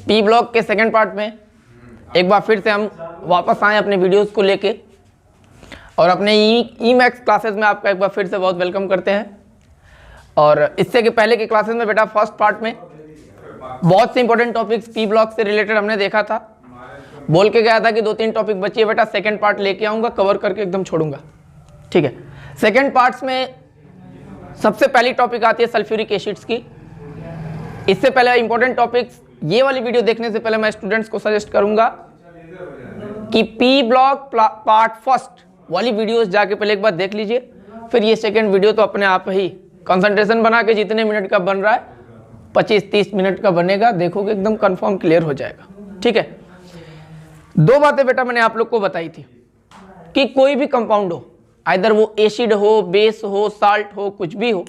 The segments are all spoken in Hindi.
पी ब्लॉक के सेकंड पार्ट में एक बार फिर से हम वापस आए अपने वीडियोस को लेके और अपने ई मैक्स क्लासेस में आपका एक बार फिर से बहुत वेलकम करते हैं। और इससे के पहले के क्लासेस में बेटा फर्स्ट पार्ट में बहुत से इंपॉर्टेंट टॉपिक्स पी ब्लॉक से रिलेटेड हमने देखा था। बोल के गया था कि 2-3 टॉपिक बची है बेटा, सेकंड पार्ट लेके आऊँगा, कवर करके एकदम छोड़ूंगा। ठीक है, सेकंड पार्ट्स में सबसे पहली टॉपिक आती है सल्फ्यूरिक एसिड्स की। इससे पहले इंपॉर्टेंट टॉपिक्स, ये वाली वीडियो देखने से पहले मैं स्टूडेंट्स को सजेस्ट करूंगा कि पी ब्लॉक पार्ट फर्स्ट वाली वीडियोस जाके पहले एक बार देख लीजिए, फिर ये सेकंड वीडियो तो अपने आप ही कंसंट्रेशन बना के जितने मिनट का बन रहा है 25-30 मिनट का बनेगा, देखोगे एकदम कंफर्म क्लियर हो जाएगा। ठीक है, 2 बातें बेटा मैंने आप लोग को बताई थी कि कोई भी कंपाउंड हो, आइदर वो एसिड हो, बेस हो, साल्ट हो, कुछ भी हो,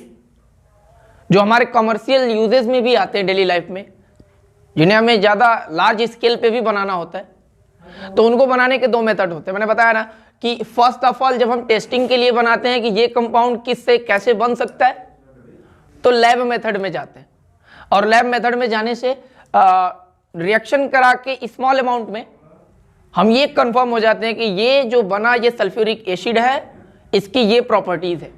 जो हमारे कमर्शियल यूजेस में भी आते हैं डेली लाइफ में, जिन्हें हमें ज़्यादा लार्ज स्केल पे भी बनाना होता है, तो उनको बनाने के 2 मेथड होते हैं। मैंने बताया ना कि फर्स्ट ऑफ ऑल जब हम टेस्टिंग के लिए बनाते हैं कि ये कंपाउंड किससे कैसे बन सकता है, तो लैब मेथड में जाते हैं और लैब मेथड में जाने से रिएक्शन करा के स्मॉल अमाउंट में हम ये कंफर्म हो जाते हैं कि ये जो बना ये सल्फ्यूरिक एसिड है, इसकी ये प्रॉपर्टीज है।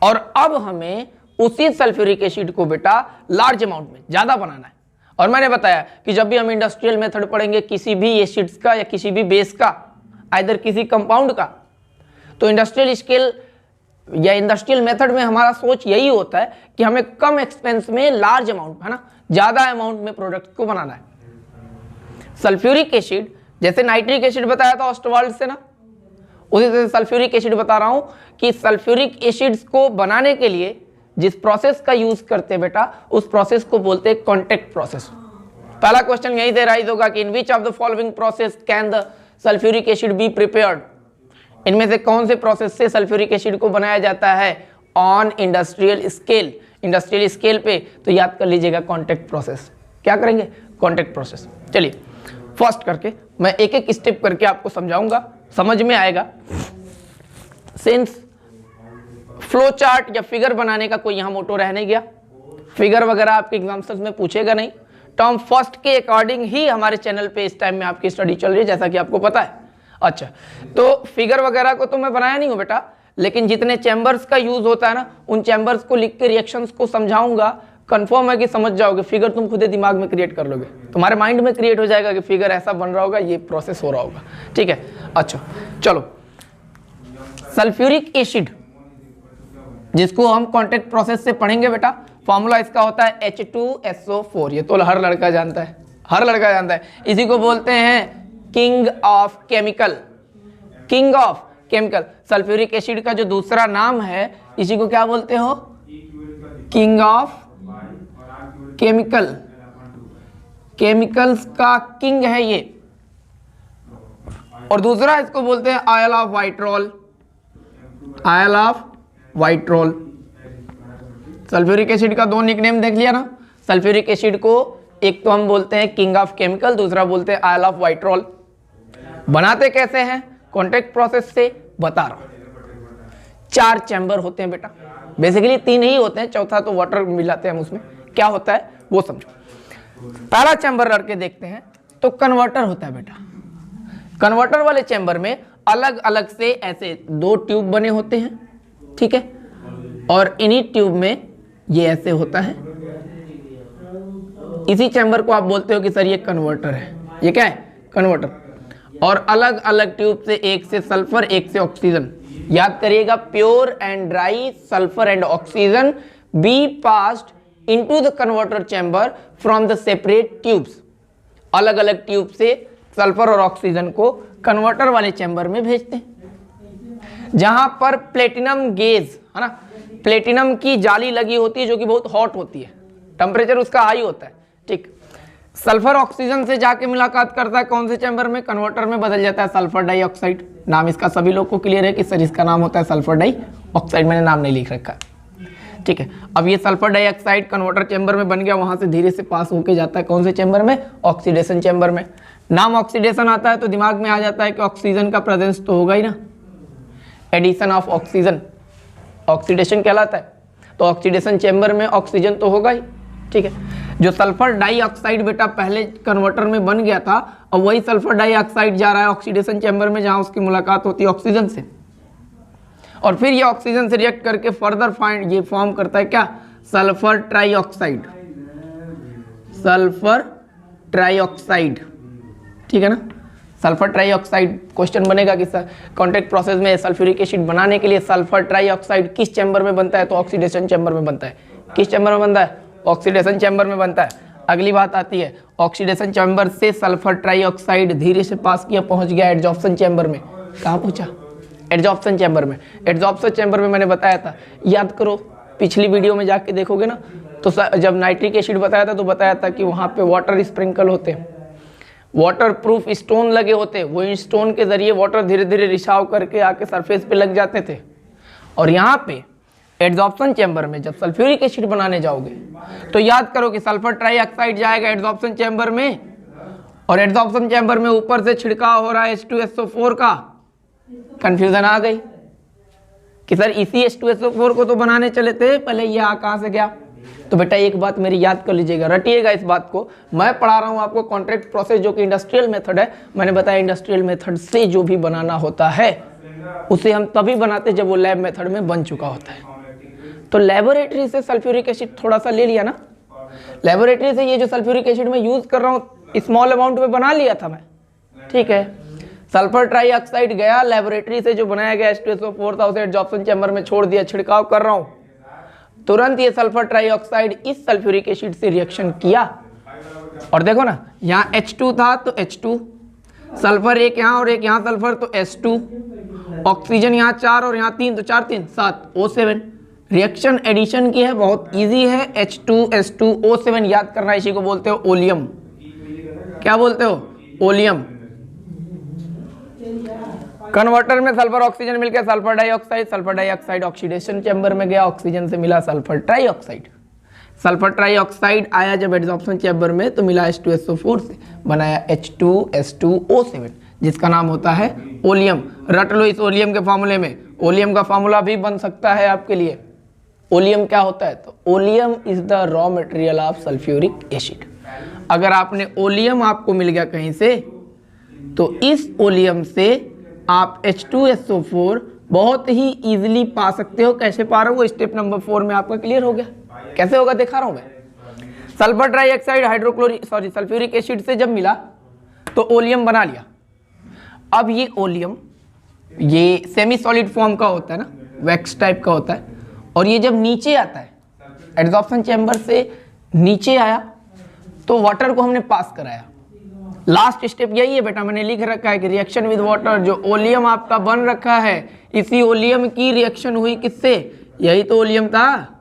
और अब हमें उसी सल्फ्यूरिक एसिड को बेटा लार्ज अमाउंट में ज़्यादा बनाना है। और मैंने बताया कि जब भी हम इंडस्ट्रियल मेथड पढ़ेंगे किसी भी एसिड्स का या किसी भी बेस का, आइदर किसी कंपाउंड का, तो इंडस्ट्रियल स्केल या इंडस्ट्रियल मेथड में हमारा सोच यही होता है कि हमें कम एक्सपेंस में लार्ज अमाउंट, है ना, ज़्यादा अमाउंट में प्रोडक्ट को बनाना है। सल्फ्यूरिक एसिड, जैसे नाइट्रिक एसिड बताया था ऑस्टवाल्ड से ना, उसी तरह सल्फ्यूरिक एसिड बता रहा हूँ कि सल्फ्यूरिक एसिड्स को बनाने के लिए जिस प्रोसेस का यूज करते हैं बेटा, उस प्रोसेस को बोलते हैं कॉन्टैक्ट प्रोसेस। पहला क्वेश्चन यहीं से राइज होगा कि in which of the following process can the sulphuric acid be prepared. इनमें से कौन से प्रोसेस से सल्फ्यूरिक एसिड को बनाया जाता है on industrial scale. Industrial scale पे तो याद कर लीजिएगा कॉन्टैक्ट प्रोसेस। क्या करेंगे? Contact process. चलिए फर्स्ट करके मैं एक एक स्टेप करके आपको समझाऊंगा, समझ में आएगा। सिंस फ्लो चार्ट या फिगर बनाने का कोई यहाँ मोटो रह नहीं गया, फिगर वगैरह आपके एग्जाम्स में पूछेगा नहीं, टर्म फर्स्ट के अकॉर्डिंग ही हमारे चैनल पे इस टाइम में आपकी स्टडी चल रही है, जैसा कि आपको पता है। अच्छा, तो फिगर वगैरह को तो मैं बनाया नहीं हूँ बेटा, लेकिन जितने चैम्बर्स का यूज होता है ना, उन चैम्बर्स को लिख के रिएक्शंस को समझाऊंगा। कंफर्म है कि समझ जाओगे, फिगर तुम खुद ही दिमाग में क्रिएट कर लोगे, तुम्हारे माइंड में क्रिएट हो जाएगा कि फिगर ऐसा बन रहा होगा, ये प्रोसेस हो रहा होगा। ठीक है, अच्छा चलो, सल्फ्यूरिक एसिड जिसको हम कॉन्टैक्ट प्रोसेस से पढ़ेंगे बेटा, फॉर्मूला इसका होता है H2SO4। ये तो हर लड़का जानता है, हर लड़का जानता है। इसी को बोलते हैं king of chemical, king of chemical. Sulphuric acid का जो दूसरा नाम है, इसी को क्या बोलते हो? King of chemical. केमिकल्स का किंग है ये। और दूसरा इसको बोलते हैं oil of vitriol, oil of vitriol. Sulphuric acid का 2 निकनेम देख लिया ना। सल्फ्यूरिक एसिड को एक तो हम बोलते हैं किंग ऑफ केमिकल, दूसरा बोलते हैं आयल ऑफ वाइट्रॉल। बनाते कैसे हैं? कॉन्टैक्ट प्रोसेस से बता रहा हूं। 4 चैम्बर होते हैं बेटा, बेसिकली 3 ही होते हैं, चौथा तो वाटर मिलाते हैं हम उसमें। क्या होता है वो समझो। पहला चैम्बर लड़के देखते हैं तो कन्वर्टर होता है बेटा। कन्वर्टर वाले चैम्बर में अलग अलग से ऐसे 2 ट्यूब बने होते हैं, ठीक है, और इन्हीं ट्यूब में ये ऐसे होता है। इसी चैम्बर को आप बोलते हो कि सर ये कन्वर्टर है। ये क्या है? कन्वर्टर। और अलग अलग ट्यूब से, एक से सल्फर, एक से ऑक्सीजन। याद करिएगा, pure and dry sulphur and oxygen be passed into the converter chamber from the separate tubes. अलग अलग ट्यूब से सल्फर और ऑक्सीजन को कन्वर्टर वाले चैम्बर में भेजते हैं, जहां पर प्लेटिनम गेज, है ना, प्लेटिनम की जाली लगी होती है जो कि बहुत हॉट होती है, टेम्परेचर उसका हाई होता है। ठीक, सल्फर ऑक्सीजन से जाके मुलाकात करता है कौन से चैम्बर में? कन्वर्टर में बदल जाता है सल्फर डाइऑक्साइड। नाम इसका सभी लोग को क्लियर है कि सर इसका नाम होता है सल्फर डाइऑक्साइड, मैंने नाम नहीं लिख रखा है। ठीक है, अब ये सल्फर डाइऑक्साइड कन्वर्टर चैम्बर में बन गया, वहां से धीरे से पास होके जाता है कौन से चैम्बर में? ऑक्सीडेशन चैम्बर में। नाम ऑक्सीडेशन आता है तो दिमाग में आ जाता है कि ऑक्सीजन का प्रेजेंस तो होगा ही ना, एडिशन ऑफ ऑक्सीजन ऑक्सीडेशन कहलाता है। तो ऑक्सीडेशन चैम्बर में ऑक्सीजन तो होगा ही, ठीक है। जो सल्फर डाइऑक्साइड बेटा पहले कन्वर्टर में बन गया था, और वही सल्फर डाइऑक्साइड जा रहा है ऑक्सीडेशन चैम्बर में, जहां उसकी मुलाकात होती है ऑक्सीजन से, और फिर ये ऑक्सीजन से रिएक्ट करके फर्दर फाइंड ये फॉर्म करता है क्या, सल्फर ट्राइऑक्साइड, सल्फर ट्राइऑक्साइड, ठीक है ना। सल्फर ट्राइऑक्साइड क्वेश्चन बनेगा कि कॉन्टैक्ट प्रोसेस में सल्फ्यूरिक एसिड बनाने के लिए सल्फर ट्राइऑक्साइड किस चैम्बर में बनता है, तो ऑक्सीडेशन चैम्बर में बनता है। किस चैम्बर में बनता है, ऑक्सीडेशन चैम्बर में बनता है। अगली बात आती है, ऑक्सीडेशन चैम्बर से सल्फर ट्राइऑक्साइड धीरे से पास किया, पहुंच गया एडजॉर्प्शन चैम्बर में। कहाँ पहुंचा, एडजॉर्प्शन चैम्बर में। एडजॉर्प्शन चैम्बर में मैंने बताया था, याद करो पिछली वीडियो में जाके देखोगे ना, तो जब नाइट्रिक एसिड बताया था तो बताया था कि वहाँ पे वाटर स्प्रिंकल होते हैं, वाटर प्रूफ स्टोन लगे होते, वो स्टोन के जरिए वाटर धीरे धीरे रिसाव करके आके सरफेस पे लग जाते थे। और यहाँ पे एडजॉर्प्शन चैम्बर में जब सल्फ्यूरिक एसिड बनाने जाओगे तो याद करो कि सल्फर ट्राइऑक्साइड जाएगा एडजॉर्प्शन चैम्बर में, और एडजॉर्प्शन चैम्बर में ऊपर से छिड़काव हो रहा है H2SO4 का। कंफ्यूजन आ गई कि सर इसी H2SO4 को तो बनाने चले थे, पहले ये कहाँ से गया। तो बेटा एक बात मेरी याद कर लीजिएगा, रटिएगा इस बात को, मैं पढ़ा रहा हूँ आपको कॉन्ट्रैक्ट प्रोसेस जो कि इंडस्ट्रियल मेथड है। मैंने बताया इंडस्ट्रियल मेथड से जो भी बनाना होता है उसे हम तभी बनाते जब वो लैब मेथड में बन चुका होता है। तो लेबोरेटरी से सल्फ्यूरिक एसिड थोड़ा सा ले लिया ना, लेबोरेटरी से ये जो सल्फ्यूरिक एसिड मैं यूज कर रहा हूँ स्मॉल अमाउंट में बना लिया था मैं, ठीक है। सल्फर ट्राइऑक्साइड गया लेबोरेटरी से, जो बनाया गया H2SO4 था उसे एडजॉर्प्शन चैम्बर में छोड़ दिया, छिड़काव कर रहा हूँ, तुरंत ये सल्फर ट्राइऑक्साइड इस सल्फ्यूरिक एसिड से रिएक्शन किया। और देखो ना, यहाँ H2 था तो H2, सल्फर एक यहाँ और एक यहाँ सल्फर तो S2, ऑक्सीजन यहाँ 4 और यहाँ 3 तो 4 3 7 O7। रिएक्शन एडिशन की है, बहुत इजी है। H2S2O7 याद करना, इसी को बोलते हो ओलियम। क्या बोलते हो, ओलियम। कन्वर्टर में सल्फर ऑक्सीजन मिलकर सल्फर डाइऑक्साइड ऑक्सीडेशन चैम्बर में गया, ऑक्सीजन से मिला सल्फर ट्राइऑक्साइड। सल्फर ट्राइऑक्साइड आया जब एडजॉर्प्शन चैम्बर में तो मिला H2SO4 से, बनाया H2SO7 जिसका नाम होता है ओलियम। रट लो इस ओलियम के फार्मूले में, ओलियम का फार्मूला भी बन सकता है आपके लिए। ओलियम क्या होता है, तो oleum is the raw material of sulphuric acid. अगर आपने ओलियम आपको मिल गया कहीं से, तो इस ओलियम से आप H2SO4 बहुत ही इजीली पा सकते हो। कैसे पा रहे हो, वो स्टेप नंबर 4 में आपका क्लियर हो गया। कैसे होगा दिखा रहा हूं मैं। सल्फर ट्राइऑक्साइड सल्फ्यूरिक एसिड से जब मिला तो ओलियम बना लिया। अब ये ओलियम ये सेमी सॉलिड फॉर्म का होता है ना, वैक्स टाइप का होता है, और ये जब नीचे आता है एडजॉर्प्शन चैम्बर से नीचे आया तो वाटर को हमने पास कराया। लास्ट स्टेप यही है बेटा, मैंने लिख रखा है कि रिएक्शन विद वाटर, जो ओलियम आपका बन रखा है इसी ओलियम की रिएक्शन हुई किससे, यही तो ओलियम था,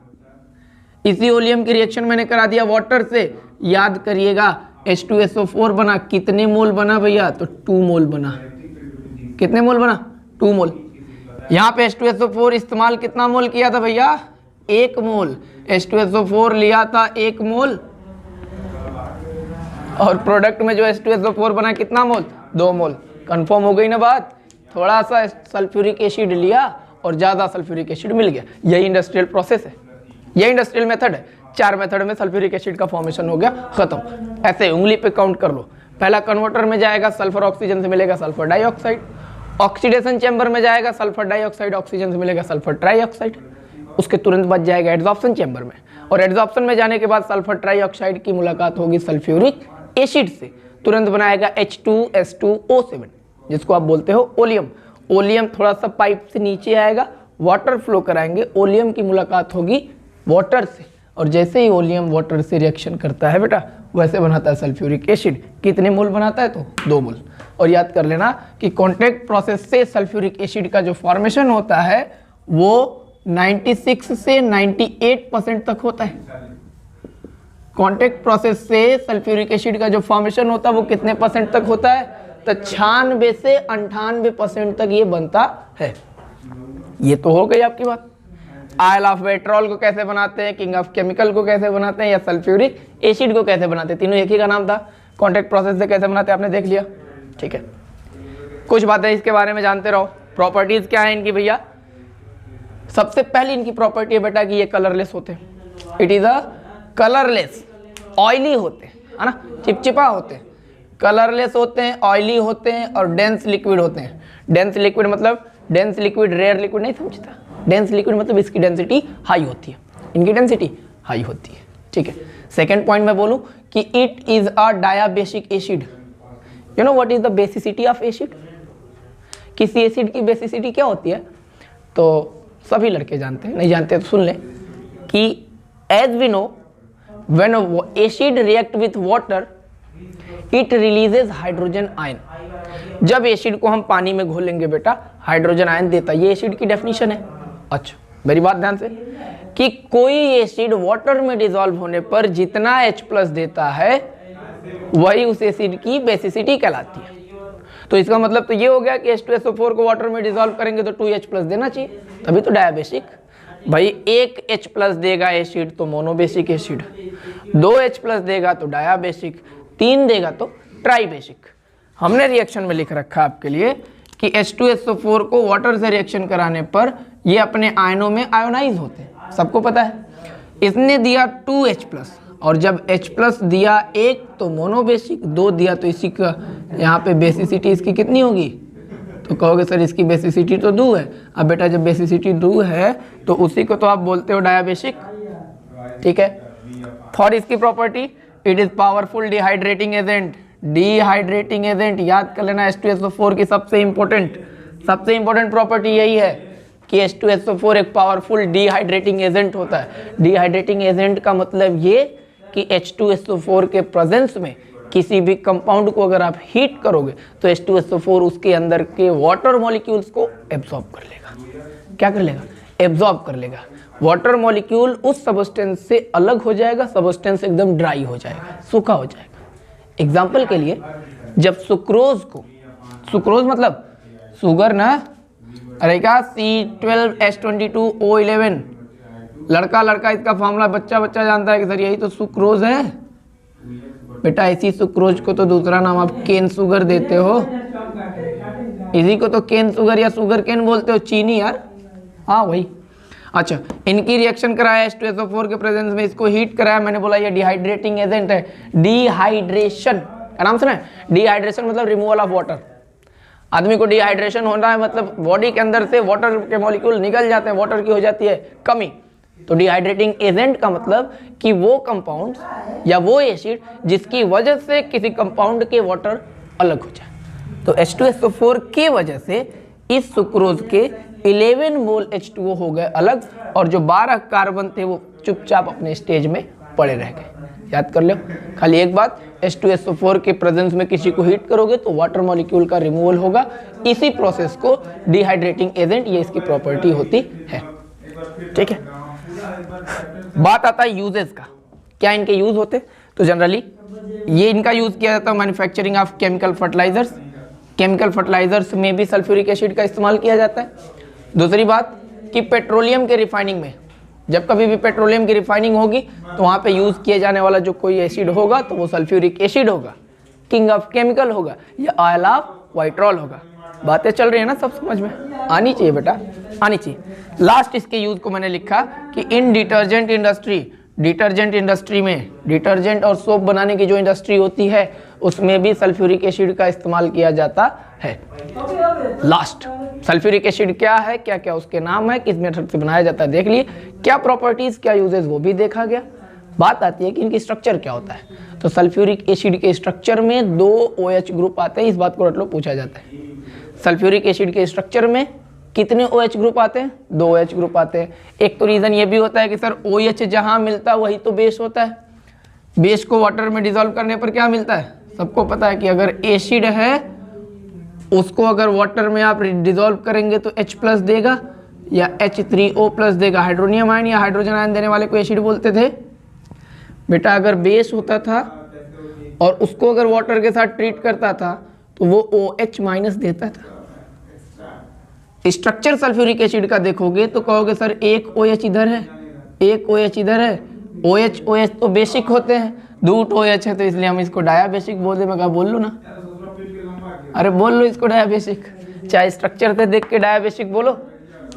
इसी ओलियम की रिएक्शन मैंने करा दिया वाटर से। याद करिएगा H2SO4 बना, कितने मोल बना भैया, तो 2 मोल बना। कितने मोल बना, 2 मोल। यहाँ पे H2SO4 इस्तेमाल कितना मोल किया था भैया, 1 मोल। H2SO4 लिया था 1 मोल, और प्रोडक्ट में जो H2SO4 बना कितना मोल, 2 मोल। कंफर्म हो गई ना बात। थोड़ा सा सल्फ्यूरिक एसिड लिया और ज़्यादा सल्फ्यूरिक एसिड मिल गया। यही इंडस्ट्रियल प्रोसेस है, यही इंडस्ट्रियल मेथड है। 4 मेथड में सल्फ्यूरिक एसिड का फॉर्मेशन हो गया, खत्म। ऐसे उंगली पे काउंट कर लो। पहला कन्वर्टर में जाएगा, सल्फर ऑक्सीजन से मिलेगा सल्फर डाइऑक्साइड। ऑक्सीडेशन चैम्बर में जाएगा, सल्फर डाइऑक्साइड ऑक्सीजन से मिलेगा सल्फर ट्राइऑक्साइड। उसके तुरंत बाद जाएगा एडजॉर्प्शन चैम्बर में, और एडजॉर्प्शन में जाने के बाद सल्फर ट्राइऑक्साइड की मुलाकात होगी सल्फ्यूरिक एसिड से, तुरंत बनाएगा H2S2O7 जिसको आप बोलते हो ओलियम। ओलियम थोड़ा सा पाइप से नीचे आएगा, वाटर फ्लो कराएंगे, ओलियम की मुलाकात होगी वाटर से, और जैसे ही ओलियम वाटर से रिएक्शन करता है बेटा वैसे बनाता है सल्फ्यूरिक एसिड। कितने मोल बनाता है, तो 2 मोल। और याद कर लेना कि कॉन्टैक्ट प्रोसेस से सल्फ्यूरिक एसिड का जो फॉर्मेशन होता है वो 96 से 98% तक होता है। कॉन्टैक्ट प्रोसेस से सल्फ्यूरिक एसिड का जो फॉर्मेशन होता है वो कितने परसेंट तक होता है, तो 96 से 98% तक ये बनता है। ये तो हो गई आपकी बात। आयल ऑफ पेट्रोल को कैसे बनाते हैं, किंग ऑफ केमिकल को कैसे बनाते हैं, या सल्फ्यूरिक एसिड को कैसे बनाते हैं, तीनों एक ही का नाम था। कॉन्टैक्ट प्रोसेस से कैसे बनाते हैं आपने देख लिया, ठीक है। कुछ बातें इसके बारे में जानते रहो। प्रॉपर्टीज क्या है इनकी भैया, सबसे पहली इनकी प्रॉपर्टी है बेटा कि ये कलरलेस होते हैं। It is a colourless, oily होते हैं, है ना, चिपचिपा होते हैं, कलरलेस होते हैं, ऑयली होते हैं और डेंस लिक्विड होते हैं। डेंस लिक्विड मतलब डेंस लिक्विड रेयर लिक्विड नहीं समझता, डेंस लिक्विड मतलब इसकी डेंसिटी हाई होती है, इनकी डेंसिटी हाई होती है। ठीक है, सेकेंड पॉइंट मैं बोलूं कि it is a dibasic acid. You know what is the basicity of acid? किसी एसिड की बेसिसिटी क्या होती है? तो सभी लड़के जानते हैं, नहीं जानते तो सुन लें कि as we know when acid react with water it releases hydrogen ion. जब एसिड को हम पानी में घोलेंगे बेटा हाइड्रोजन आयन देता है, ये एसिड की डेफिनेशन है। अच्छा मेरी बात ध्यान से, कि कोई एसिड वाटर में डिसॉल्व होने पर जितना H+ देता है वही उस एसिड की बेसिसिटी कहलाती है। तो इसका मतलब तो ये हो गया कि H2SO4 को वाटर में डिसॉल्व करेंगे तो 2H+ देना चाहिए, तभी तो डायबेसिक। भाई एक H+ देगा एसिड तो मोनोबेसिक एसिड, 2H+ देगा तो डायाबेसिक, 3 देगा तो ट्राइबेसिक। हमने रिएक्शन में लिख रखा आपके लिए कि H2SO4 को वाटर से रिएक्शन कराने पर ये अपने आयनों में आयोनाइज होते हैं, सबको पता है। इसने दिया 2H+ और जब H+ दिया 1 तो मोनोबेसिक, 2 दिया तो इसी का यहाँ पे बेसिसिटी इसकी कितनी होगी? तो कहोगे सर इसकी बेसिसिटी तो 2 है। अब बेटा जब बेसिसिटी 2 है तो उसी को तो आप बोलते हो डायाबेसिक। ठीक है, फॉर इसकी property it is powerful dehydrating agent. Dehydrating agent याद कर लेना, H2SO4 की सबसे इंपॉर्टेंट प्रॉपर्टी यही है कि H2SO4 एक पावरफुल डिहाइड्रेटिंग एजेंट होता है। डिहाइड्रेटिंग एजेंट का मतलब ये कि H2SO4 के प्रेजेंस में किसी भी कंपाउंड को अगर आप हीट करोगे तो H2SO4 उसके अंदर के वाटर मॉलिक्यूल्स को एब्जॉर्ब कर लेगा। क्या कर लेगा? एब्जॉर्ब कर लेगा। वाटर मॉलिक्यूल उस सबस्टेंस से अलग हो जाएगा, सबस्टेंस एकदम ड्राई हो जाएगा, सूखा हो जाएगा। एग्जाम्पल के लिए जब सुक्रोज को, सुक्रोज मतलब शुगर ना, अरे क्या C12H22O11, लड़का लड़का इसका फॉर्मूला बच्चा बच्चा जानता है कि सर यही तो सुक्रोज है। बेटा इसी सुक्रोज को तो दूसरा नाम आप केन शुगर देते हो, इसी को तो केन शुगर या शुगर केन बोलते हो, चीनी यार, हाँ वही। अच्छा इनकी रिएक्शन कराया H2SO4 के प्रेजेंस में, इसको हीट कराया, मैंने बोला ये डिहाइड्रेटिंग एजेंट है। डिहाइड्रेशन आराम से ना, डिहाइड्रेशन मतलब रिमूवल ऑफ वाटर। आदमी को डिहाइड्रेशन होना है मतलब बॉडी के अंदर से वाटर के मॉलिक्यूल निकल जाते हैं, वाटर की हो जाती है कमी। तो डिहाइड्रेटिंग एजेंट का मतलब कि वो कंपाउंड या वो एसिड जिसकी वजह से किसी कंपाउंड के वाटर अलग हो जाए। तो H2SO4 की वजह से इस सुक्रोज के 11 मोल H2O हो गए अलग, और जो 12 कार्बन थे वो चुपचाप अपने स्टेज में पड़े रह गए। याद कर लो खाली एक बात, H2SO4 के प्रेजेंस में किसी को हीट करोगे तो वाटर मॉलिक्यूल का रिमूवल होगा। इसी प्रोसेस को डिहाइड्रेटिंग एजेंट, ये इसकी प्रॉपर्टी होती है। ठीक है, बात आता है यूजेस का, क्या इनके यूज होते? तो जनरली ये इनका यूज किया जाता है manufacturing of chemical fertilizers. Chemical fertilizers में भी सल्फ्यूरिक एसिड का इस्तेमाल किया जाता है। दूसरी बात कि पेट्रोलियम के रिफाइनिंग में, जब कभी भी पेट्रोलियम की रिफाइनिंग होगी तो वहाँ पे यूज़ किए जाने वाला जो कोई एसिड होगा तो वो सल्फ्यूरिक एसिड होगा, किंग ऑफ केमिकल होगा, या ऑयल ऑफ वाइट्रॉल होगा। बातें चल रही है ना, सब समझ में आनी चाहिए बेटा, आनी चाहिए। लास्ट इसके यूज़ को मैंने लिखा कि इन डिटर्जेंट इंडस्ट्री, डिटर्जेंट इंडस्ट्री में डिटर्जेंट और सोप बनाने की जो इंडस्ट्री होती है उसमें भी सल्फ्यूरिक एसिड का इस्तेमाल किया जाता है। लास्ट, सल्फ्यूरिक एसिड क्या है, क्या क्या उसके नाम है, किस मेथड से बनाया जाता है देख लिए, क्या प्रॉपर्टीज क्या यूजेस वो भी देखा गया। बात आती है कि इनकी स्ट्रक्चर क्या होता है। तो सल्फ्यूरिक एसिड के स्ट्रक्चर में 2 OH ग्रुप आते हैं, इस बात को रट लो, पूछा जाता है। सल्फ्यूरिक एसिड के स्ट्रक्चर में कितने OH ग्रुप आते हैं? 2 OH ग्रुप आते हैं। एक तो रीजन ये भी होता है कि सर OH जहां मिलता है वही तो बेस होता है। बेस को वाटर में डिसॉल्व करने पर क्या मिलता है? सबको पता है कि अगर एसिड है उसको अगर वाटर में आप डिसॉल्व करेंगे तो H+ देगा या H3O+ देगा। हाइड्रोनियम आयन या हाइड्रोजन आयन देने वाले को एसिड बोलते थे। बेटा अगर बेस होता था और उसको अगर वाटर के साथ ट्रीट करता था तो वो OH- देता था। स्ट्रक्चर सल्फ्यूरिक एसिड का देखोगे तो कहोगे सर एक OH इधर है, एक OH इधर है। OH तो बेसिक होते हैं, 2 OH है तो इसलिए हम इसको डायाबेसिक बोलते हैं। मैं कहा बोल लो ना, अरे बोल लो इसको डायाबेसिक, चाहे स्ट्रक्चर से देख के डायाबेसिक बोलो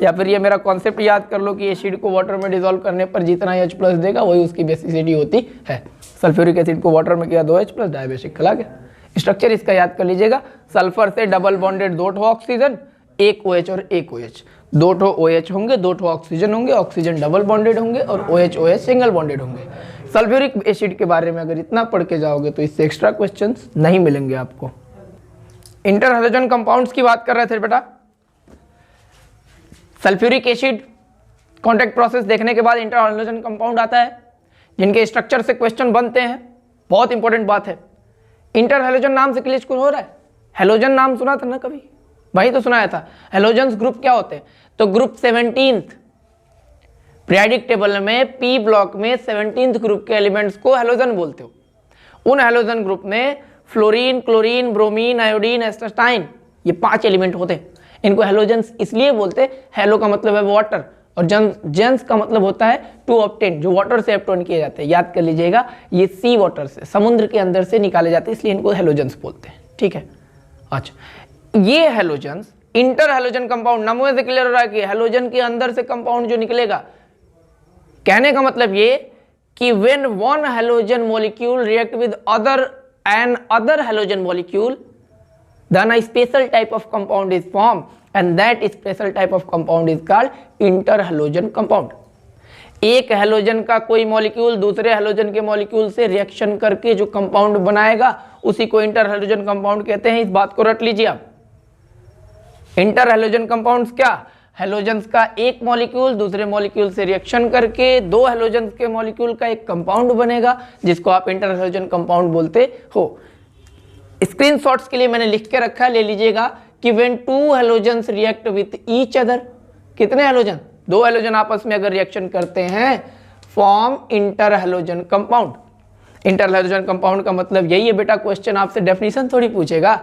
या फिर ये मेरा कॉन्सेप्ट याद कर लो कि एसिड को वाटर में डिसॉल्व करने पर जितना H+ देगा वही उसकी बेसिसिटी होती है। सल्फ्यूरिक एसिड को वाटर में किया 2H+, डायबेसिक खिला गया। स्ट्रक्चर इसका याद कर लीजिएगा, सल्फर से डबल बॉन्डेड 2 ऑक्सीजन, एक OH और एक OH, 2 OH होंगे, 2 ऑक्सीजन होंगे, ऑक्सीजन डबल बॉन्डेड होंगे और OH सिंगल बॉन्डेड होंगे। सल्फ्यूरिक एसिड के बारे में अगर इतना पढ़ के जाओगे तो इससे एक्स्ट्रा क्वेश्चंस नहीं मिलेंगे आपको। इंटर हैलोजन कंपाउंड्स की बात कर रहे थे बेटा। सल्फ्यूरिक एसिड कॉन्टैक्ट प्रोसेस देखने के बाद इंटर हैलोजन कंपाउंड आता है जिनके स्ट्रक्चर से क्वेश्चन बनते हैं। बहुत इंपॉर्टेंट बात है, इंटर हैलोजन नाम से क्लियर हो रहा है। हैलोजन नाम सुना था ना कभी? वही तो सुनाया था। हैलोजन्स ग्रुप क्या होते हैं? तो ग्रुप 17th पीरियोडिक टेबल में पी ब्लॉक में 17th ग्रुप के एलिमेंट्स को हैलोजन बोलते हो। उन हैलोजन ग्रुप में फ्लोरीन, क्लोरीन, ब्रोमीन, आयोडीन, एस्टास्टाइन, ये 5 एलिमेंट होते हैं। इनको हैलोजन्स इसलिए बोलते हैं, हैलो का मतलब है वाटर और जेंस का मतलब होता है टू ऑब्टेन, जो वाटर से ऑब्टेन किए जाते हैं। याद कर लीजिएगा, ये सी वाटर से, समुद्र के अंदर से निकाले जाते हैं, इसलिए इनको हैलोजन्स बोलते हैं। ठीक है, अच्छा, ये हैलोजन्स इंटर हैलोजन कंपाउंड, नामों से क्लियर हो रहा है कि हैलोजन के अंदर से कंपाउंड जो निकलेगा। कहने का मतलब ये कि when one halogen molecule react with other halogen molecule, then a special type of compound is formed and that special type of compound is called interhalogen compound। एक हैलोजन का कोई मॉलिक्यूल दूसरे हैलोजन के मॉलिक्यूल से रिएक्शन करके जो कंपाउंड बनाएगा उसी को इंटरहैलोजन कंपाउंड कहते हैं। इस बात को रट लीजिए आप। इंटरहैलोजन कंपाउंड्स क्या? हैलोजन्स का एक मॉलिक्यूल दूसरे मॉलिक्यूल से रिएक्शन करके 2 हैलोजन्स के मॉलिक्यूल का एक कंपाउंड बनेगा जिसको आप इंटरहैलोजन कंपाउंड बोलते हो। स्क्रीनशॉट्स के लिए मैंने लिख के रखा है, ले लीजिएगा कि when 2 halogens react with each other, कितने हैलोजन? 2 हैलोजन आपस में अगर रिएक्शन करते हैं, form interhalogen compound. Interhalogen compound का मतलब यही है बेटा। क्वेश्चन आपसे डेफिनेशन थोड़ी पूछेगा,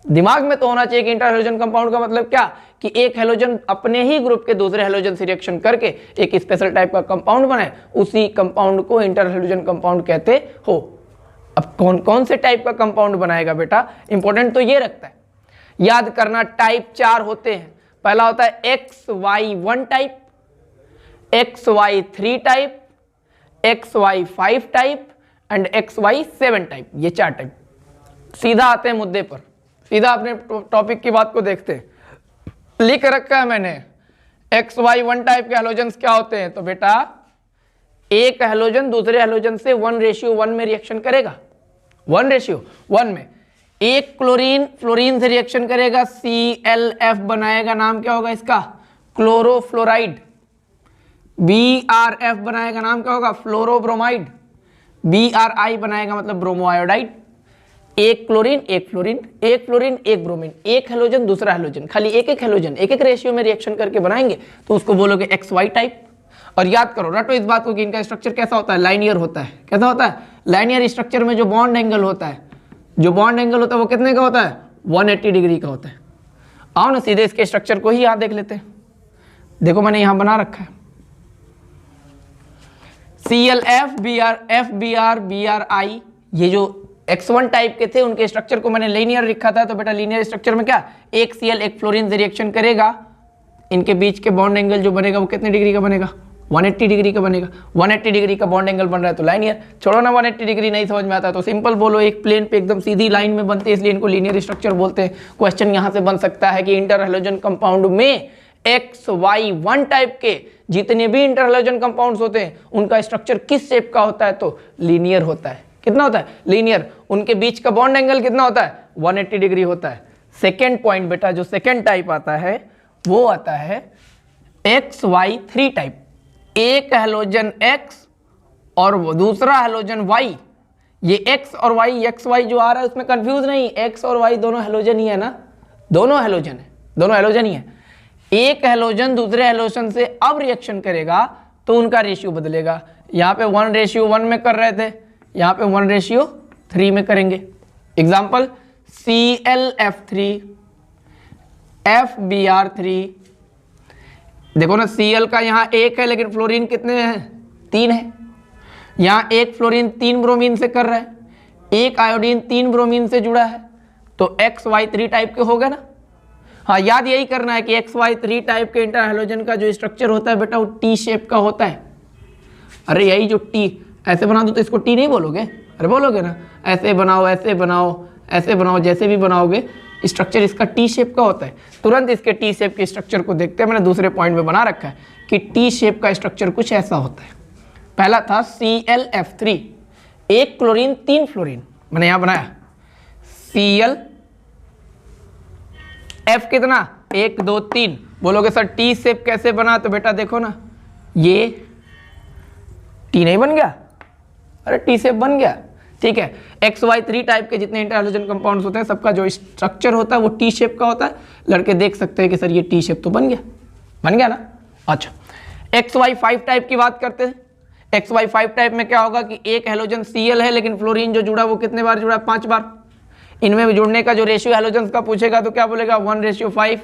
दिमाग में तो होना चाहिए कि इंटरहैलोजन कंपाउंड का मतलब क्या, कि एक हैलोजन अपने ही ग्रुप के दूसरे हैलोजन से रिएक्शन करके एक स्पेशल टाइप का कंपाउंड बनाए, उसी कंपाउंड को इंटरहैलोजन कंपाउंड कहते हो। अब कौन कौन से टाइप का कंपाउंड बनाएगा बेटा, इंपॉर्टेंट तो ये रखता है, याद करना। टाइप 4 होते हैं। पहला होता है XY1 type, XY3 type, XY5 type and XY7 type. ये 4 टाइप। सीधा आते हैं मुद्दे पर, सीधा अपने टॉपिक की बात को देखते हैं। लिख रखा है मैंने XY1 टाइप के हैलोजन्स क्या होते हैं। तो बेटा एक हैलोजन दूसरे हैलोजन से 1:1 में रिएक्शन करेगा, 1:1 में। एक क्लोरीन फ्लोरीन से रिएक्शन करेगा, ClF बनाएगा, नाम क्या होगा इसका? क्लोरोफ्लोराइड। BrF बनाएगा, नाम क्या होगा? फ्लोरोब्रोमाइड। BrI बनाएगा मतलब ब्रोमोआयोडाइड। एक क्लोरीन एक फ्लोरीन, एक फ्लोरीन एक ब्रोमीन, एक हैलोजन दूसरा हैलोजन, खाली एक हैलोजन एक रेशियो में रिएक्शन करके बनाएंगे तो उसको बोलोगे XY टाइप। और याद करो, रटो इस बात को कि इनका स्ट्रक्चर कैसा होता है, लाइनियर होता है। कैसा होता है? लाइनियर स्ट्रक्चर में जो बॉन्ड एंगल होता है, जो बॉन्ड एंगल होता है वो कितने का होता है? 180 डिग्री का होता है। आओ ना सीधे इसके स्ट्रक्चर को ही यहाँ देख लेते हैं। देखो मैंने यहाँ बना रखा है, ClF, Br, Bri। ये जो X1 टाइप के थे उनके स्ट्रक्चर को मैंने लीनियर लिखा था। तो बेटा लीनियर स्ट्रक्चर में क्या, एक Cl एक फ्लोरीन से रिएक्शन करेगा, इनके बीच के बॉन्ड एंगल जो बनेगा वो कितने डिग्री का बनेगा? 180 डिग्री का बनेगा। 180 डिग्री का बॉन्ड एंगल बन रहा है तो लाइनियर। छोड़ो ना, 180 डिग्री नहीं समझ में आता तो सिंपल बोलो, एक प्लेन पे एकदम सीधी लाइन में बनते हैं, इसलिए इनको लीनियर स्ट्रक्चर बोलते हैं। क्वेश्चन यहाँ से बन सकता है कि इंटरहैलोजन कंपाउंड में XY1 टाइप के जितने भी इंटरहैलोजन कंपाउंड्स होते हैं उनका स्ट्रक्चर किस शेप का होता है? तो लीनियर होता है। कितना होता है? लीनियर। उनके बीच का बॉन्ड एंगल कितना होता है? 180 डिग्री होता है। सेकेंड पॉइंट बेटा, जो सेकेंड टाइप आता है वो आता है XY3 टाइप। एक हैलोजन X और वो दूसरा हैलोजन Y। ये X और Y, XY जो आ रहा है उसमें कंफ्यूज नहीं, X और Y दोनों हैलोजन ही है ना, दोनों हैलोजन है, दोनों हैलोजन ही है। एक हैलोजन दूसरे हैलोजन से अब रिएक्शन करेगा तो उनका रेशियो बदलेगा। यहाँ पे 1:1 में कर रहे थे, यहाँ पे 1:3 में करेंगे। Example ClF3, FBr3। देखो ना, Cl का यहाँ एक है लेकिन फ्लोरीन कितने हैं? 3 है। यहाँ एक फ्लोरीन 3 ब्रोमीन से कर रहा है, एक आयोडीन 3 ब्रोमीन से जुड़ा है, तो XY3 टाइप के हो गए ना। हाँ, याद यही करना है कि XY3 टाइप के इंटर हैलोजन का जो स्ट्रक्चर होता है बेटा वो टी शेप का होता है। अरे यही जो टी ऐसे बना दो तो इसको टी नहीं बोलोगे? अरे बोलोगे ना, ऐसे बनाओ, ऐसे बनाओ, ऐसे बनाओ, जैसे भी बनाओगे स्ट्रक्चर इसका टी शेप का होता है। तुरंत इसके टी शेप के स्ट्रक्चर को देखते हैं, मैंने दूसरे पॉइंट में बना रखा है कि टी शेप का स्ट्रक्चर कुछ ऐसा होता है। पहला था ClF3, 1 क्लोरीन 3 फ्लोरीन, मैंने यहाँ बनाया Cl F कितना 1 2 3। बोलोगे सर टी शेप कैसे बना? तो बेटा देखो ना, ये टी नहीं बन गया? अरे टी शेप बन गया, ठीक है। XY3 टाइप के जितने इंटर हैलोजन कंपाउंड्स होते हैं सबका जो स्ट्रक्चर होता है वो टी शेप का होता है। लड़के देख सकते हैं कि सर ये टी शेप तो बन गया ना। अच्छा, XY5 टाइप की बात करते हैं। XY5 टाइप में क्या होगा कि एक हैलोजन Cl है, लेकिन फ्लोरीन जो जुड़ा वो कितने बार जुड़ा? 5 बार। इनमें जुड़ने का जो रेशियो हैलोजन का पूछेगा तो क्या बोलेगा? 1:5।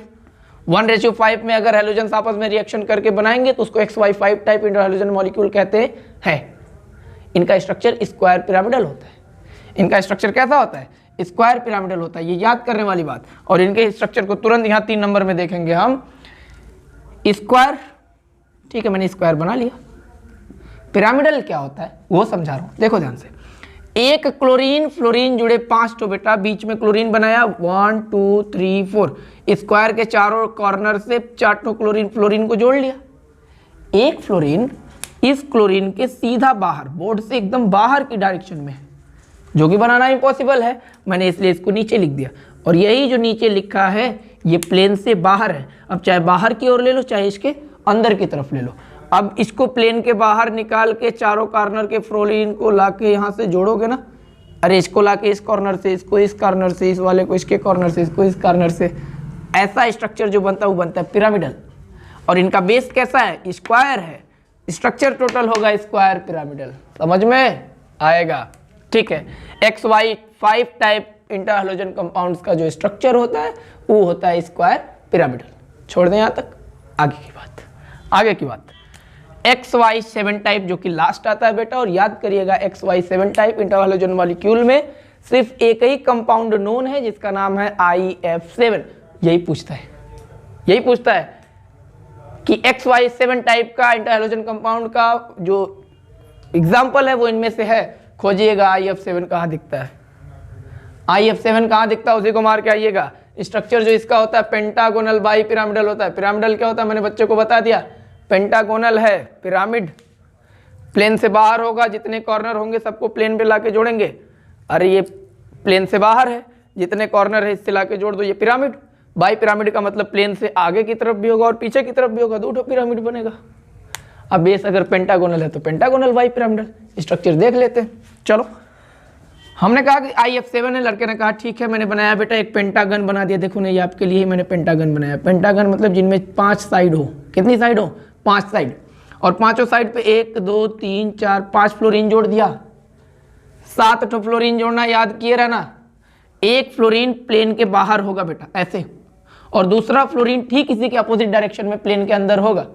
1:5 में अगर हैलोजन आपस में रिएक्शन करके बनाएंगे तो उसको XY5 type inter halogen molecule कहते हैं। इनका स्ट्रक्चर स्क्वायर पिरामिडल होता है। इनका स्ट्रक्चर कैसा होता है? स्क्वायर पिरामिडल होता है, ये याद करने वाली बात। और इनके स्ट्रक्चर को तुरंत यहाँ 3 नंबर में देखेंगे हम। स्क्वायर, ठीक है, मैंने स्क्वायर बना लिया। पिरामिडल क्या होता है वो समझा रहा हूँ, देखो ध्यान से। 1 क्लोरीन फ्लोरीन जुड़े 5 तो बेटा, बीच में क्लोरीन बनाया 1 2 3 4। स्क्वायर के चारों कॉर्नर से 4 क्लोरीन फ्लोरीन को जोड़ लिया। एक फ्लोरीन इस क्लोरीन के सीधा बाहर, बोर्ड से एकदम बाहर की डायरेक्शन में है, जो कि बनाना इम्पॉसिबल है, मैंने इसलिए इसको नीचे लिख दिया। और यही जो नीचे लिखा है ये प्लेन से बाहर है। अब चाहे बाहर की ओर ले लो चाहे इसके अंदर की तरफ ले लो। अब इसको प्लेन के बाहर निकाल के चारों कॉर्नर के फ्लोरीन को लाके यहाँ से जोड़ोगे ना, अरे इसको लाके इस कॉर्नर से, इसको इस कॉर्नर से, इस वाले को इसके कॉर्नर से, इसको इस कॉर्नर से, ऐसा स्ट्रक्चर जो बनता है वो बनता है पिरामिडल। और इनका बेस कैसा है? स्क्वायर है। स्ट्रक्चर टोटल होगा स्क्वायर पिरामिडल, समझ में आएगा? ठीक है। XY5 type inter halogen compounds का जो स्ट्रक्चर होता है वो होता है स्क्वायर पिरामिडल। छोड़ दें यहाँ तक, आगे की बात। XY7 टाइप जो कि लास्ट आता है बेटा, और याद करिएगा XY7 type inter halogen molecule में सिर्फ एक ही कंपाउंड नोन है जिसका नाम है IF7। यही पूछता है कि XY7 टाइप का इंटर हैलोजन कंपाउंड का जो एग्जाम्पल है वो इनमें से है। खोजिएगा IF7 कहाँ दिखता है, IF7 कहाँ दिखता है, उसी को मार के आइएगा। स्ट्रक्चर जो इसका होता है पेंटागोनल बाई पिरामिडल होता है। पिरामिडल क्या होता है मैंने बच्चे को बता दिया, पेंटागोनल है पिरामिड, प्लेन से बाहर होगा, जितने कॉर्नर होंगे सबको प्लेन पे लाके जोड़ेंगे। अरे ये प्लेन से बाहर है, जितने कॉर्नर है इससे लाके जोड़ दो, ये पिरामिड। बाई पिरामिड का मतलब प्लेन से आगे की तरफ भी होगा और पीछे की तरफ भी होगा, 2 पिरामिड बनेगा। अब बेस अगर पेंटागोनल है तो पेंटागोनल बाई पिरामिडल। स्ट्रक्चर देख लेते हैं, चलो। हमने कहा कि IF7 है, लड़के ने कहा ठीक है, मैंने बनाया बेटा एक पेंटागन बना दिया। देखो नहीं, आपके लिए ही मैंने पेंटागन बनाया। पेंटागन मतलब जिनमें 5 साइड हो। कितनी साइड हो? 5 साइड। और पांचों साइड पे 1 2 3 4 5 फ्लोरीन जोड़ दिया। 7 फ्लोरीन जोड़ना याद किए रहना। एक फ्लोरीन प्लेन के बाहर होगा बेटा ऐसे, और दूसरा फ्लोरीन ठीक इसी के अपोजिट डायरेक्शन में प्लेन के अंदर होगा।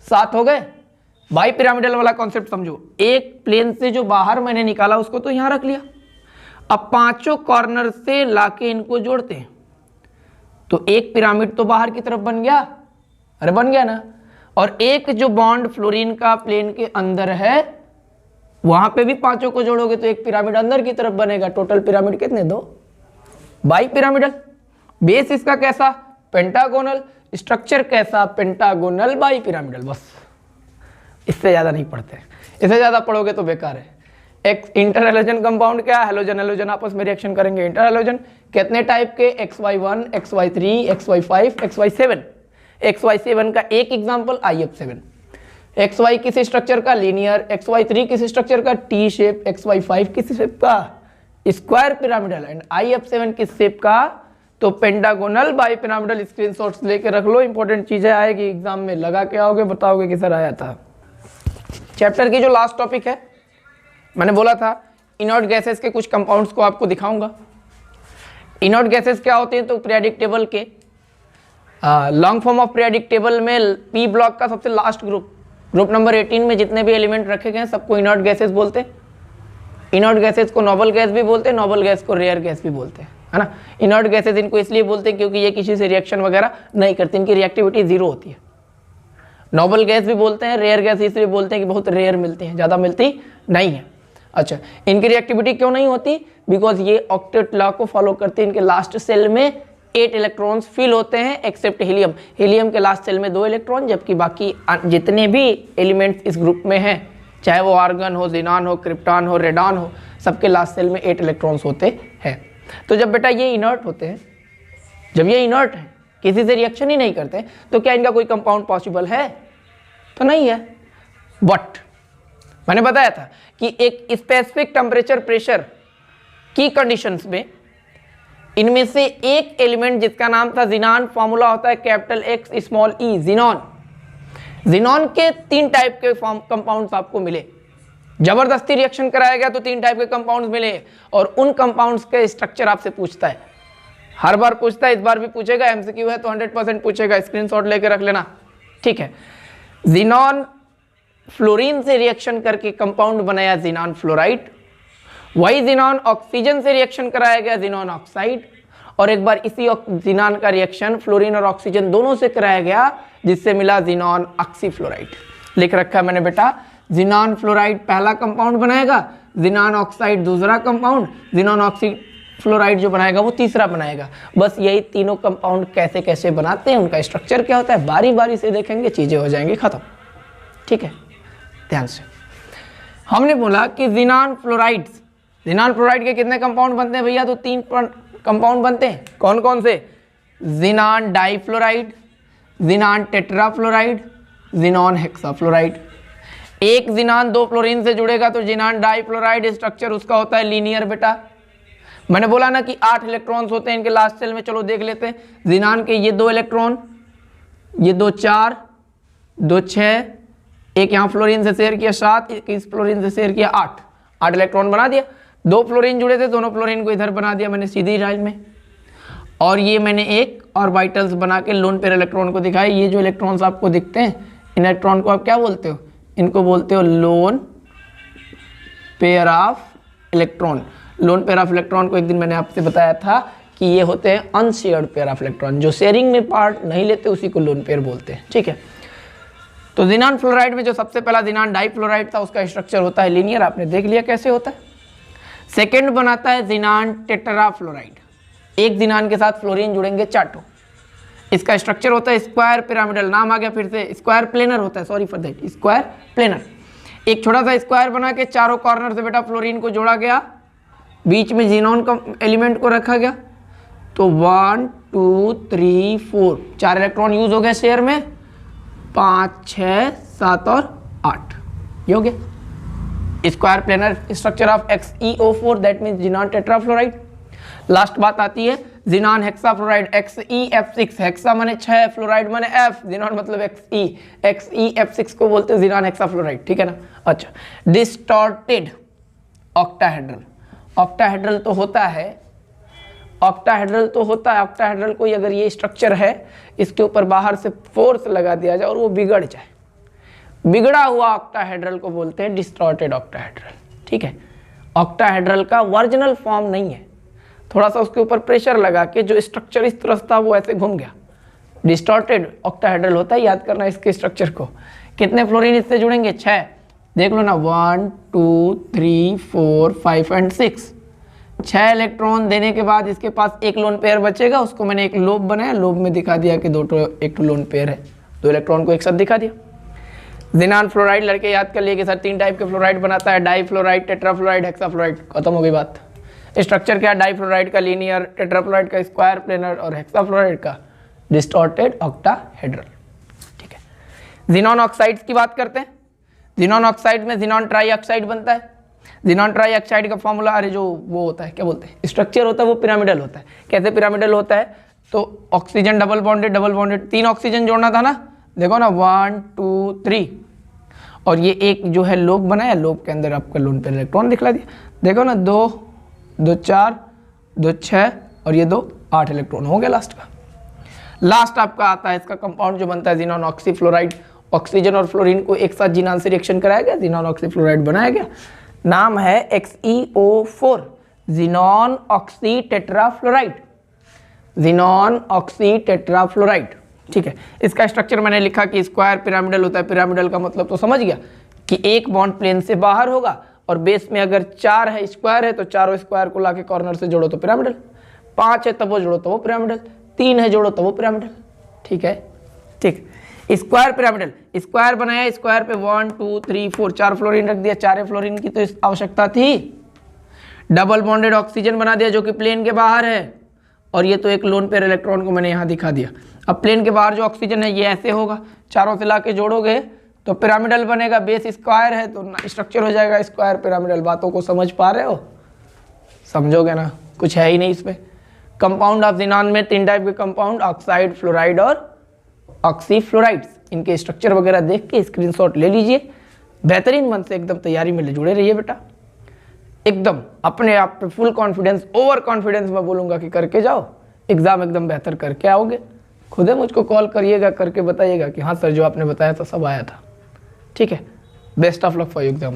7 हो गए। बाई पिरामिडल वाला कॉन्सेप्ट समझो। एक प्लेन से जो बाहर मैंने निकाला उसको तो यहां रख लिया। अब 5 कॉर्नर से लाके इनको जोड़ते हैं तो एक पिरामिड तो बाहर की तरफ बन गया। अरे बन गया ना। और एक जो बॉन्ड फ्लोरीन का प्लेन के अंदर है वहां पे भी 5 को जोड़ोगे तो एक पिरामिड अंदर की तरफ बनेगा। टोटल पिरामिड कितने? 2। Bi pyramidal. बेस इसका कैसा? पेंटागोनल। स्ट्रक्चर कैसा? Pentagonal bi pyramidal. बस, इससे ज्यादा नहीं पढ़ते। इससे ज्यादा पढ़ोगे तो बेकार है। एक इंटर हैलोजन कंपाउंड क्या? हैलोजन हैलोजन आपस में रिएक्शन करेंगे। इंटर हैलोजन कितने टाइप के? XY1 XY3 XY5 XY7। XY7 का एक एग्जांपल IF7। XY किस स्ट्रक्चर का? लीनियर। XY3 किस स्ट्रक्चर का? T shape. XY5 किस शेप का? Square pyramidal. एंड IF7 किस शेप का? तो पेंटागोनल बाई पिरामिडल। स्क्रीनशॉट्स लेके रख लो, इंपॉर्टेंट चीजें आएगी एग्जाम में, लगा के आओगे बताओगे कि सर आया था। चैप्टर की जो लास्ट टॉपिक है, मैंने बोला था इनर्ट गैसेस के कुछ कंपाउंड्स को आपको दिखाऊंगा। इनर्ट गैसेस क्या होते हैं? तो पीरियोडिक टेबल के long form of periodic table में पी ब्लॉक का सबसे लास्ट ग्रुप नंबर 18 में जितने भी एलिमेंट रखे गए हैं सबको इनर्ट गैसेस बोलते हैं। इनर्ट गैसेस को नोबल गैस भी बोलते हैं, नोबल गैस को रेयर गैस भी बोलते हैं, है ना। इनर्ट गैसेज इनको इसलिए बोलते हैं क्योंकि ये किसी से रिएक्शन वगैरह नहीं करती, इनकी रिएक्टिविटी जीरो होती है। नोबल गैस भी बोलते हैं, रेयर गैस इसलिए बोलते हैं कि बहुत रेयर मिलती हैं, ज़्यादा मिलती नहीं है। अच्छा, इनकी रिएक्टिविटी क्यों नहीं होती? बिकॉज ये ऑक्टेट लॉ को फॉलो करते हैं। इनके लास्ट सेल में 8 इलेक्ट्रॉन्स फिल होते हैं एक्सेप्ट हीलियम। हीलियम के लास्ट सेल में 2 इलेक्ट्रॉन, जबकि बाकी जितने भी एलिमेंट्स इस ग्रुप में हैं, चाहे वो आर्गन हो, ज़ीनान हो, क्रिप्टॉन हो, रेडॉन हो, सबके लास्ट सेल में 8 इलेक्ट्रॉन्स होते हैं। तो जब बेटा ये इनर्ट होते हैं, जब ये इनर्ट है, किसी से रिएक्शन ही नहीं करते, तो क्या इनका कोई कंपाउंड पॉसिबल है? तो नहीं है। बट मैंने बताया था कि एक स्पेसिफिक टेम्परेचर प्रेशर की कंडीशंस में इनमें से एक एलिमेंट जिसका नाम था ज़ीनान, फॉर्मूला होता है capital X small e, xenon. Xenon के 3 टाइप के कंपाउंड्स आपको मिले। जबरदस्ती रिएक्शन कराया गया तो 3 टाइप के कंपाउंड्स मिले, और उन कंपाउंड्स के स्ट्रक्चर आपसे पूछता है, हर बार पूछता है, इस बार भी पूछेगा। एमसीक्यू है तो 100% पूछेगा, स्क्रीनशॉट लेके रख लेना, ठीक है। ज़ीनॉन फ्लोरीन से रिएक्शन करके कंपाउंड बनाया ज़ीनान फ्लोराइड, वही ज़ीनॉन ऑक्सीजन से रिएक्शन कराया गया ज़ीनॉन ऑक्साइड, और एक बार इसी ज़ीनान का रिएक्शन फ्लोरीन और ऑक्सीजन दोनों से कराया गया, जिससे मिला ज़ीनॉन ऑक्सीफ्लोराइड। लिख रखा है मैंने बेटा, ज़ीनान फ्लोराइड पहला कंपाउंड बनाएगा, ज़ीनान ऑक्साइड दूसरा कंपाउंड, ज़ीनॉन ऑक्सीफ्लोराइड जो बनाएगा वो तीसरा बनाएगा। बस यही तीनों कंपाउंड कैसे कैसे बनाते हैं, उनका स्ट्रक्चर क्या होता है, बारी बारी से देखेंगे, चीज़ें हो जाएंगी खत्म, ठीक है। ध्यान से हमने बोला कि ज़ीनान फ्लोराइड्स, ज़ीनान फ्लोराइड के कितने कंपाउंड बनते हैं भैया? तो 3 कंपाउंड बनते हैं। कौन कौन से? Xenon difluoride, xenon tetrafluoride, xenon hexafluoride. एक ज़ीनान 2 फ्लोरीन से जुड़ेगा तो ज़ीनान डाइफ्लोराइड, स्ट्रक्चर उसका होता है लीनियर बेटा। मैंने बोला ना कि 8 इलेक्ट्रॉन्स होते हैं इनके लास्ट सेल में, चलो देख लेते हैं। ज़ीनान के ये 2 इलेक्ट्रॉन, ये 2 4, 2 6, एक यहाँ फ्लोरीन से शेयर किया 7, एक इस फ्लोरीन से शेयर किया 8 इलेक्ट्रॉन बना दिया। 2 फ्लोरीन जुड़े थे, दोनों फ्लोरीन को इधर बना दिया मैंने सीधी लाइन में, और ये मैंने एक ऑर्बिटल्स बना के लोन पेयर इलेक्ट्रॉन को दिखाया। ये जो इलेक्ट्रॉन्स आपको दिखते हैं, इन इलेक्ट्रॉन को आप क्या बोलते हो? इनको बोलते हो lone pair of electron. Lone pair of electron को एक दिन मैंने आपसे बताया था कि ये होते हैं अनशेयर्ड पेयर ऑफ इलेक्ट्रॉन, जो शेयरिंग में पार्ट नहीं लेते उसी को लोन पेयर बोलते हैं, ठीक है। तो ज़ीनान फ्लोराइड में जो सबसे पहला ज़ीनान डाइफ्लोराइड था, उसका स्ट्रक्चर होता है लीनियर, आपने देख लिया कैसे होता है। सेकंड बनाता है ज़ीनान टेट्राफ्लोराइड, एक ज़ीनान के साथ फ्लोरीन जुड़ेंगे 4 इसका स्ट्रक्चर होता है स्क्वायर पिरामिडल, नाम आ गया फिर से, स्क्वायर प्लेनर होता है, sorry for that, square planar. एक छोटा सा स्क्वायर बना के चारों कॉर्नर से बेटा फ्लोरीन को जोड़ा गया, बीच में ज़ीनॉन का एलिमेंट को रखा गया, तो 1 2 3 4 4 इलेक्ट्रॉन यूज हो गए शेयर में, 5 6 7 और 8, ये हो गया square planar structure of XeO4, that means xenon tetrafluoride. Last बात आती है ज़ीनान हेक्साफ्लोराइड, XeF6, हेक्सा माने 6, फ्लोराइड माने F, ज़ीनान मतलब XeF6 को बोलते हैं ज़ीनान हेक्साफ्लोराइड, ठीक है ना। अच्छा, डिस्टॉर्टेड ऑक्टाहेड्रल, ऑक्टाहेड्रल तो होता है, ऑक्टाहेड्रल तो होता है, ऑक्टाहेड्रल कोई अगर ये स्ट्रक्चर है, इसके ऊपर बाहर से फोर्स लगा दिया जाए और वो बिगड़ जाए, बिगड़ा हुआ ऑक्टाहेड्रल को बोलते हैं डिस्टॉर्टेड ऑक्टाहेड्रल, ठीक है। ऑक्टाहेड्रल का ओरिजिनल फॉर्म नहीं है, थोड़ा सा उसके ऊपर प्रेशर लगा के जो स्ट्रक्चर इस तरह था वो ऐसे घूम गया, डिस्टॉर्टेड ऑक्टाहेड्रल होता है। याद करना इसके स्ट्रक्चर को। कितने फ्लोरीन इससे जुड़ेंगे? 6, देख लो ना, 1 2 3 4 5 एंड 6, 6 इलेक्ट्रॉन देने के बाद इसके पास एक लोन पेयर बचेगा, उसको मैंने एक लोब बनाया, लोब में दिखा दिया कि एक लोन पेयर है, 2 इलेक्ट्रॉन को एक साथ दिखा दिया। ज़ीनान फ्लोराइड लड़के याद कर लिए कि सर 3 टाइप के फ्लोराइड बनाता है, डाइफ्लोराइड, टेट्राफ्लोराइड, हेक्साफ्लोराइड, खत्म हो गई बात। स्ट्रक्चर क्या? डाइफ्लोराइड का लीनियर, टेट्राफ्लोराइड का स्क्वायर प्लेनर और हेक्साफ्लोराइड का डिस्टॉर्टेड ऑक्टाहेड्रल, ठीक है। ज़ीनॉन ऑक्साइड्स की बात करते हैं। ज़ीनॉन ऑक्साइड में ज़ीनॉन ट्राईऑक्साइड बनता है। ज़ीनॉन ट्राईऑक्साइड का फॉर्मूला, अरे जो वो होता है, क्या बोलते हैं, स्ट्रक्चर होता है वो पिरामिडल होता है। कैसे पिरामिडल होता है? तो ऑक्सीजन डबल बॉन्डेड 3 ऑक्सीजन जोड़ना था ना, देखो ना 1 2 3, और ये एक जो है लोब बनाया, लोब के अंदर आपका लोन पेयर इलेक्ट्रॉन दिखला दिया, देखो ना 2 2 4 2 6 और ये 2 8 इलेक्ट्रॉन हो गया लास्ट का। लास्ट आपका आता है इसका कंपाउंड जो बनता है ज़ीनॉन ऑक्सीफ्लोराइड। ऑक्सीजन और फ्लोरीन को एक साथ ज़ीनान से रिएक्शन कराया गया, ज़ीनॉन ऑक्सीफ्लोराइड बनाया गया, नाम है XeO4, xenon oxy tetrafluoride, xenon oxy tetrafluoride. ठीक है, इसका स्ट्रक्चर मैंने लिखा कि स्क्वायर पिरामिडल होता है। पिरामिडल का मतलब तो समझ गया कि एक बॉन्ड प्लेन से बाहर होगा और बेस में अगर 4 है, स्क्वायर है, तो चारों स्क्वायर को लाके कॉर्नर से जोड़ो तो पिरामिडल, 5 है तब वो जोड़ो तो वो पिरामिडल, 3 है जोड़ो तो वो पिरामिडल। ठीक है, ठीक। स्क्वायर पिरामिडल, स्क्वायर बनाया, स्क्वायर पे 1 2 3 4 4 फ्लोरीन रख दिया, 4 फ्लोरीन की तो आवश्यकता थी। डबल बॉन्डेड ऑक्सीजन बना दिया जो कि प्लेन के बाहर है, और ये तो एक लोन पेयर इलेक्ट्रॉन को मैंने यहाँ दिखा दिया। अब प्लेन के बाहर जो ऑक्सीजन है ये ऐसे होगा, चारों से लाके जोड़ोगे तो पिरामिडल बनेगा। बेस स्क्वायर है तो स्ट्रक्चर हो जाएगा स्क्वायर पिरामिडल। बातों को समझ पा रहे हो? समझोगे ना, कुछ है ही नहीं इसमें। कंपाउंड ऑफ जिनॉन में 3 टाइप के कंपाउंड, ऑक्साइड, फ्लोराइड और ऑक्सीफ्लोराइड्स। इनके स्ट्रक्चर वगैरह देख के स्क्रीनशॉट ले लीजिए। बेहतरीन मन से एकदम तैयारी में जुड़े रहिए बेटा, एकदम अपने आप पे फुल कॉन्फिडेंस, ओवर कॉन्फिडेंस मैं बोलूँगा कि करके जाओ, एग्जाम एकदम बेहतर करके आओगे। खुद ही मुझको कॉल करिएगा, करके बताइएगा कि हाँ सर जो आपने बताया था सब आया था। ठीक है, best of luck for exam.